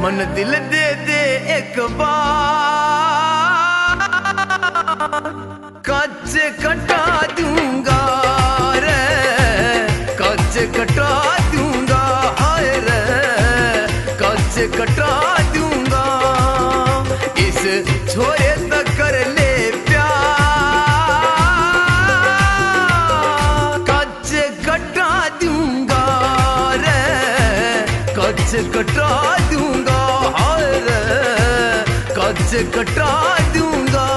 मन दिल दे दे एक बार, कच्च कटा दूंगा रे, कच्च कटा दूंगा हाय रे, कच्च कटा दूंगा। इस छोरे तक कर ले प्यार, कच्च कटा दूंगा रे, कच्च कटा दूंगा हाय रे, कच्च कटा दूंगा।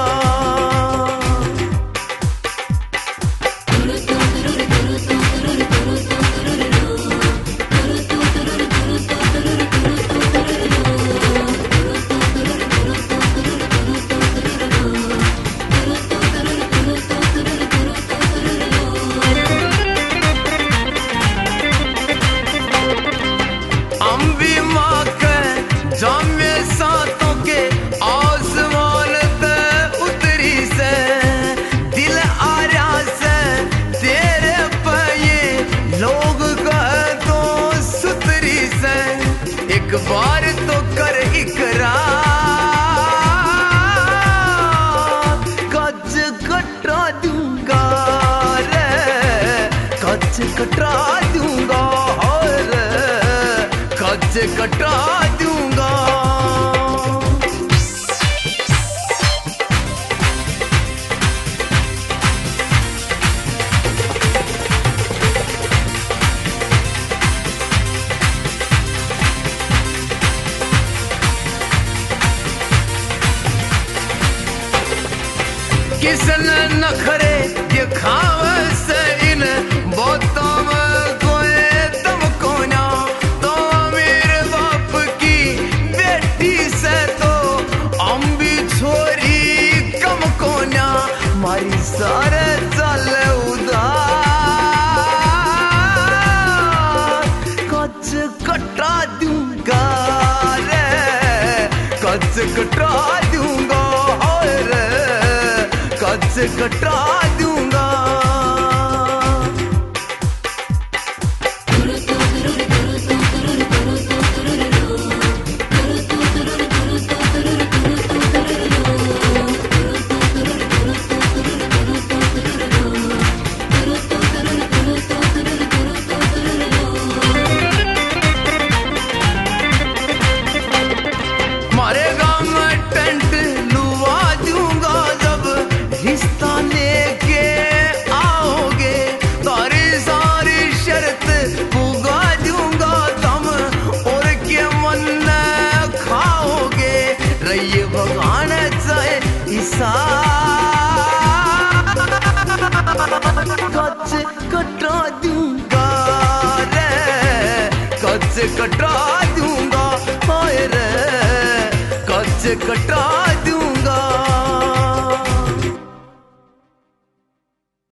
जामे सातों के आसमान ते उतरी से, दिल आर्या से तेरे पे ये लोग कहे तो सुतरी से। एक बार तो कर इकरार, कच्च कटा दूंगा रे, कच्च कटा दूंगा रे, कच्च कटा दूंगा। किसने नखरे दिखावे से इन बातों में कोई दम को ना, तो मेरे बाप की बेटी से तो हम भी छोरी कम को ना। मारी सारे चल उधार, कच्च कटा दूंगा रे, कच्च कटा दूंगा हाय रे, कच्च कटा दूंगा। मारे गांव में टेंट लुवा दूंगा जब रिश्ता लेके आओगे, तारी सारी शर्त पुगा दूंगा तुम और के मन खाओगे। रहिए भगवान चाहे हिसाब, कच्च कटा दूंगा रे, कच्च कटा दूंगा हाय रे, कच्च कटा